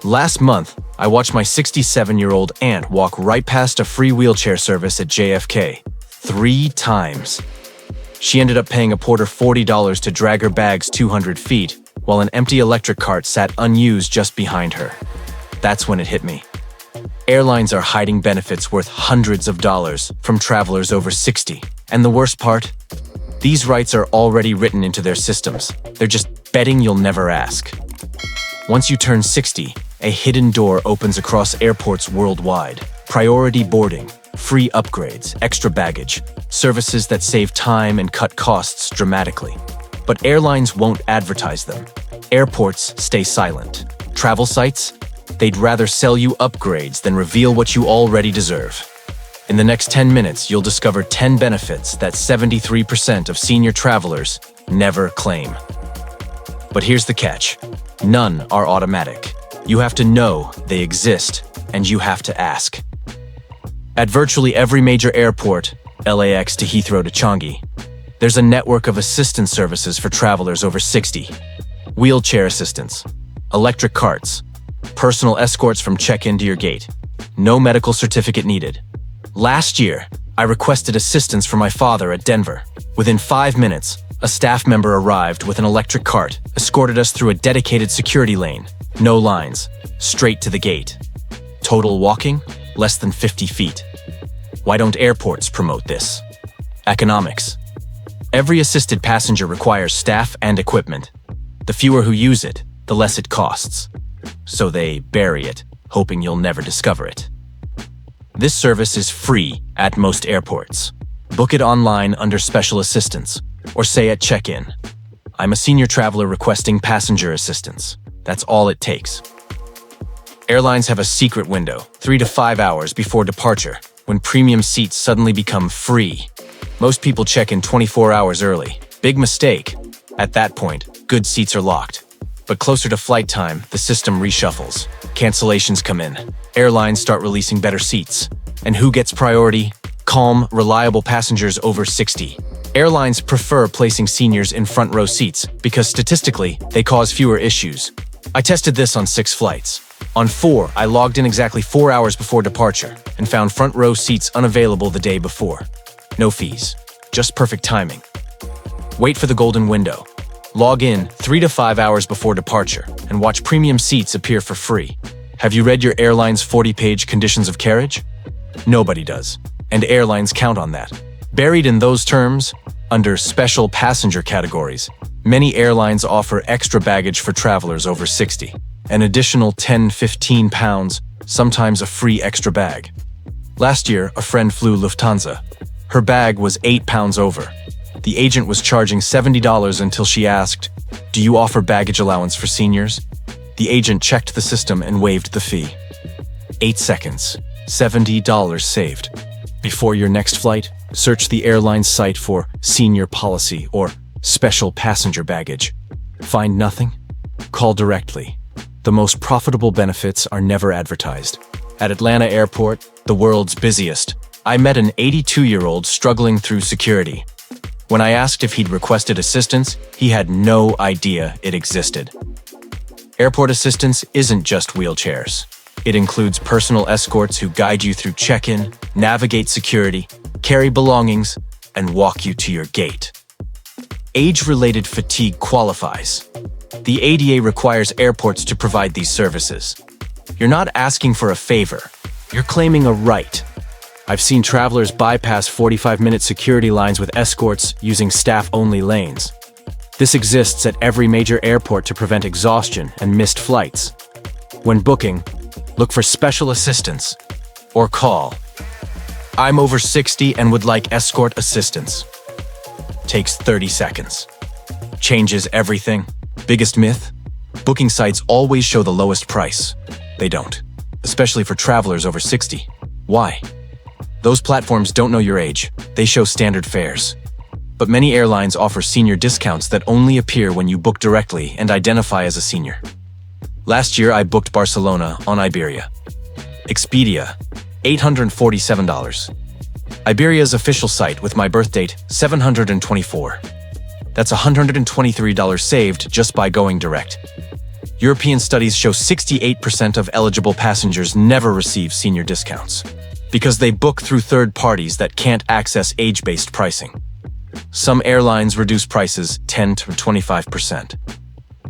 Last month, I watched my 67-year-old aunt walk right past a free wheelchair service at JFK 3 times. She ended up paying a porter $40 to drag her bags 200 feet, while an empty electric cart sat unused just behind her. That's when it hit me. Airlines are hiding benefits worth hundreds of dollars from travelers over 60. And the worst part? These rights are already written into their systems. They're just betting you'll never ask. Once you turn 60, a hidden door opens across airports worldwide. Priority boarding, free upgrades, extra baggage, services that save time and cut costs dramatically. But airlines won't advertise them. Airports stay silent. Travel sites? They'd rather sell you upgrades than reveal what you already deserve. In the next 10 minutes, you'll discover 10 benefits that 73% of senior travelers never claim. But here's the catch. None are automatic. You have to know they exist, and you have to ask. At virtually every major airport, LAX to Heathrow to Changi, there's a network of assistance services for travelers over 60. Wheelchair assistance, electric carts, personal escorts from check-in to your gate. No medical certificate needed. Last year, I requested assistance for my father at Denver. Within 5 minutes, a staff member arrived with an electric cart, escorted us through a dedicated security lane. No lines, straight to the gate. Total walking, less than 50 feet. Why don't airports promote this? Economics. Every assisted passenger requires staff and equipment. The fewer who use it, the less it costs. So they bury it, hoping you'll never discover it. This service is free at most airports. Book it online under special assistance, or say at check-in, "I'm a senior traveler requesting passenger assistance." That's all it takes. Airlines have a secret window, 3 to 5 hours before departure, when premium seats suddenly become free. Most people check in 24 hours early. Big mistake. At that point, good seats are locked. But closer to flight time, the system reshuffles. Cancellations come in. Airlines start releasing better seats. And who gets priority? Calm, reliable passengers over 60. Airlines prefer placing seniors in front row seats because statistically, they cause fewer issues. I tested this on 6 flights. On 4, I logged in exactly 4 hours before departure and found front row seats unavailable the day before. No fees, just perfect timing. Wait for the golden window. Log in 3 to 5 hours before departure and watch premium seats appear for free. Have you read your airline's 40-page conditions of carriage? Nobody does, and airlines count on that. Buried in those terms, under special passenger categories, many airlines offer extra baggage for travelers over 60. An additional 10–15 pounds, sometimes a free extra bag. Last year, a friend flew Lufthansa. Her bag was 8 pounds over. The agent was charging $70 until she asked, "Do you offer baggage allowance for seniors?" The agent checked the system and waived the fee. 8 seconds, $70 saved. Before your next flight, search the airline's site for senior policy or special passenger baggage. Find nothing? Call directly. The most profitable benefits are never advertised. At Atlanta Airport, the world's busiest, I met an 82-year-old struggling through security. When I asked if he'd requested assistance, he had no idea it existed. Airport assistance isn't just wheelchairs. It includes personal escorts who guide you through check-in, navigate security, carry belongings, and walk you to your gate. Age-related fatigue qualifies. The ADA requires airports to provide these services. You're not asking for a favor. You're claiming a right. I've seen travelers bypass 45-minute security lines with escorts using staff-only lanes. This exists at every major airport to prevent exhaustion and missed flights. When booking, look for special assistance or call. "I'm over 60 and would like escort assistance." Takes 30 seconds. Changes everything. Biggest myth? Booking sites always show the lowest price. They don't, especially for travelers over 60. Why? Those platforms don't know your age. They show standard fares. But many airlines offer senior discounts that only appear when you book directly and identify as a senior. Last year, I booked Barcelona on Iberia. Expedia, $847. Iberia's official site with my birth date, 724. That's $123 saved just by going direct. European studies show 68% of eligible passengers never receive senior discounts because they book through third parties that can't access age-based pricing. Some airlines reduce prices 10 to 25%.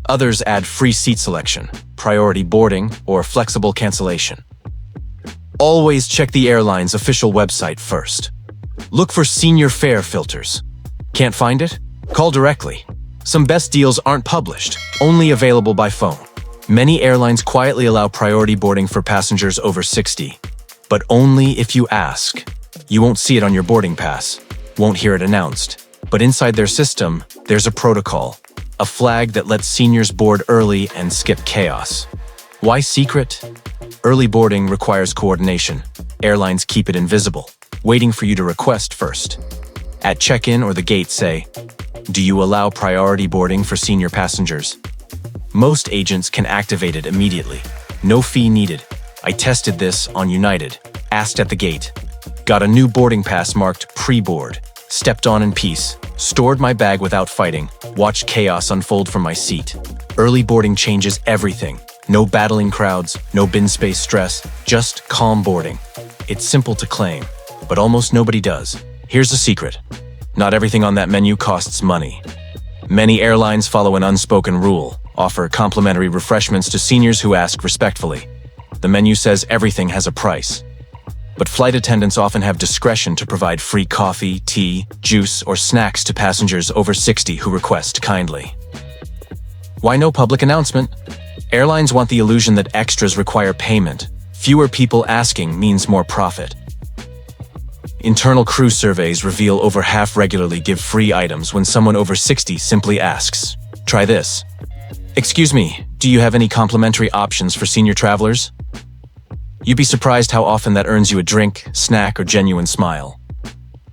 Others add free seat selection, priority boarding, or flexible cancellation. Always check the airline's official website first. Look for senior fare filters. Can't find it? Call directly. Some best deals aren't published, only available by phone. Many airlines quietly allow priority boarding for passengers over 60, but only if you ask. You won't see it on your boarding pass, won't hear it announced, but inside their system, there's a protocol, a flag that lets seniors board early and skip chaos. Why secret? Early boarding requires coordination. Airlines keep it invisible, waiting for you to request first. At check-in or the gate, say, "Do you allow priority boarding for senior passengers?" Most agents can activate it immediately. No fee needed. I tested this on United. Asked at the gate. Got a new boarding pass marked pre-board. Stepped on in peace. Stored my bag without fighting. Watched chaos unfold from my seat. Early boarding changes everything. No battling crowds, no bin space stress, just calm boarding. It's simple to claim, but almost nobody does. Here's the secret. Not everything on that menu costs money. Many airlines follow an unspoken rule, offer complimentary refreshments to seniors who ask respectfully. The menu says everything has a price. But flight attendants often have discretion to provide free coffee, tea, juice, or snacks to passengers over 60 who request kindly. Why no public announcement? Airlines want the illusion that extras require payment. Fewer people asking means more profit. Internal crew surveys reveal over half regularly give free items when someone over 60 simply asks, "Try this." "Excuse me, do you have any complimentary options for senior travelers?" You'd be surprised how often that earns you a drink, snack, or genuine smile.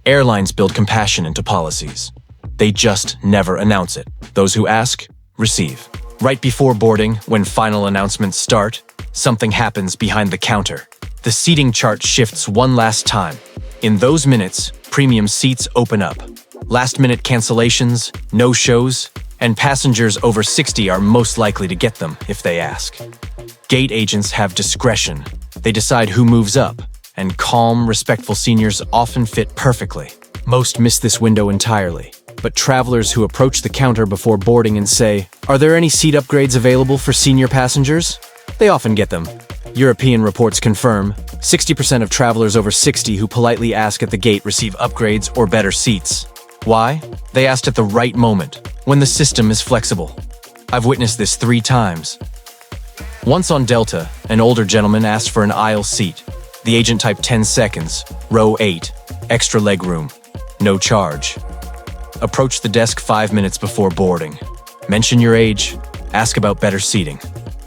Airlines build compassion into policies. They just never announce it. Those who ask, receive. Right before boarding, when final announcements start, something happens behind the counter. The seating chart shifts one last time. In those minutes, premium seats open up. Last-minute cancellations, no-shows, and passengers over 60 are most likely to get them if they ask. Gate agents have discretion. They decide who moves up, and calm, respectful seniors often fit perfectly. Most miss this window entirely. But travelers who approach the counter before boarding and say, "Are there any seat upgrades available for senior passengers?" They often get them. European reports confirm 60% of travelers over 60 who politely ask at the gate receive upgrades or better seats. Why? They asked at the right moment, when the system is flexible. I've witnessed this 3 times. Once on Delta, an older gentleman asked for an aisle seat. The agent typed 10 seconds, row 8, extra leg room, no charge. Approach the desk 5 minutes before boarding. Mention your age, ask about better seating.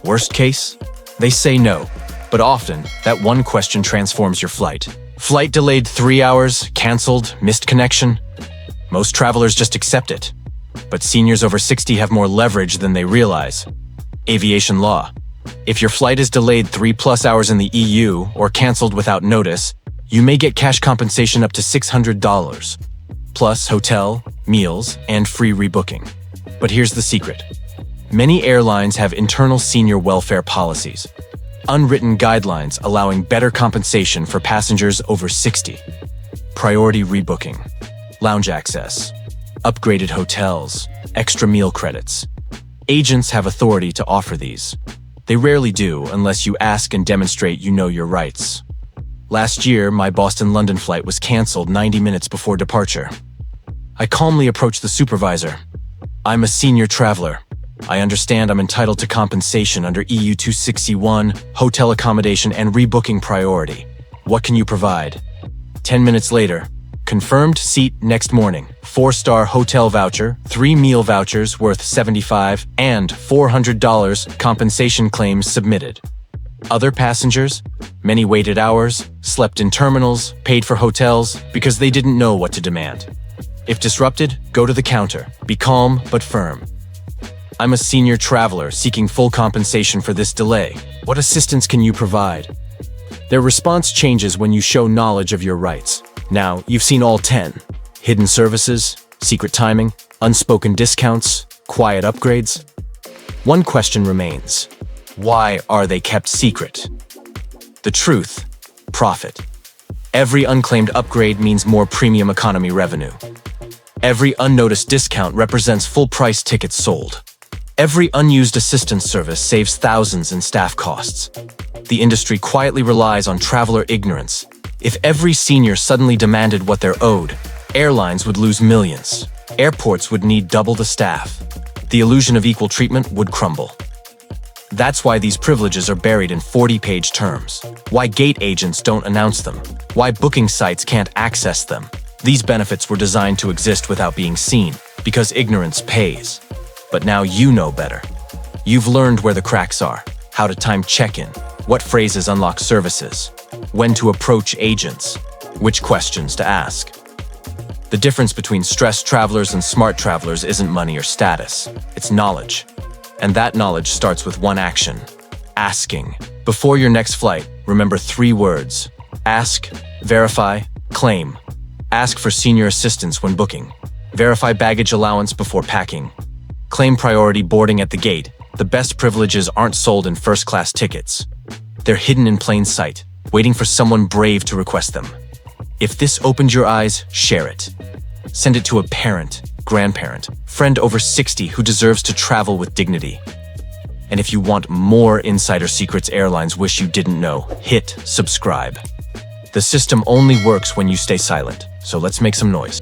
Worst case? They say no, but often, that one question transforms your flight. Flight delayed 3 hours, canceled, missed connection. Most travelers just accept it. But seniors over 60 have more leverage than they realize. Aviation law. If your flight is delayed 3+ hours in the EU or canceled without notice, you may get cash compensation up to $600, plus hotel, meals, and free rebooking. But here's the secret. Many airlines have internal senior welfare policies, unwritten guidelines allowing better compensation for passengers over 60. Priority rebooking, lounge access, upgraded hotels, extra meal credits. Agents have authority to offer these. They rarely do unless you ask and demonstrate you know your rights. Last year, my Boston-London flight was canceled 90 minutes before departure. I calmly approached the supervisor. "I'm a senior traveler. I understand I'm entitled to compensation under EU 261, hotel accommodation and rebooking priority. What can you provide?" 10 minutes later, confirmed seat next morning, 4-star hotel voucher, 3 meal vouchers worth $75 and $400 compensation claims submitted. Other passengers, many waited hours, slept in terminals, paid for hotels because they didn't know what to demand. If disrupted, go to the counter. Be calm but firm. "I'm a senior traveler seeking full compensation for this delay. What assistance can you provide?" Their response changes when you show knowledge of your rights. Now, you've seen all 10. Hidden services, secret timing, unspoken discounts, quiet upgrades. One question remains. Why are they kept secret? The truth: profit. Every unclaimed upgrade means more premium economy revenue. Every unnoticed discount represents full-price tickets sold. Every unused assistance service saves thousands in staff costs. The industry quietly relies on traveler ignorance. If every senior suddenly demanded what they're owed, airlines would lose millions. Airports would need double the staff. The illusion of equal treatment would crumble. That's why these privileges are buried in 40-page terms. Why gate agents don't announce them. Why booking sites can't access them. These benefits were designed to exist without being seen, because ignorance pays. But now you know better. You've learned where the cracks are, how to time check-in, what phrases unlock services, when to approach agents, which questions to ask. The difference between stressed travelers and smart travelers isn't money or status, it's knowledge. And that knowledge starts with one action: asking. Before your next flight, remember 3 words: ask, verify, claim. Ask for senior assistance when booking. Verify baggage allowance before packing. Claim priority boarding at the gate. The best privileges aren't sold in first-class tickets. They're hidden in plain sight, waiting for someone brave to request them. If this opened your eyes, share it. Send it to a parent, grandparent, friend over 60 who deserves to travel with dignity. And if you want more insider secrets airlines wish you didn't know, hit subscribe. The system only works when you stay silent, so let's make some noise.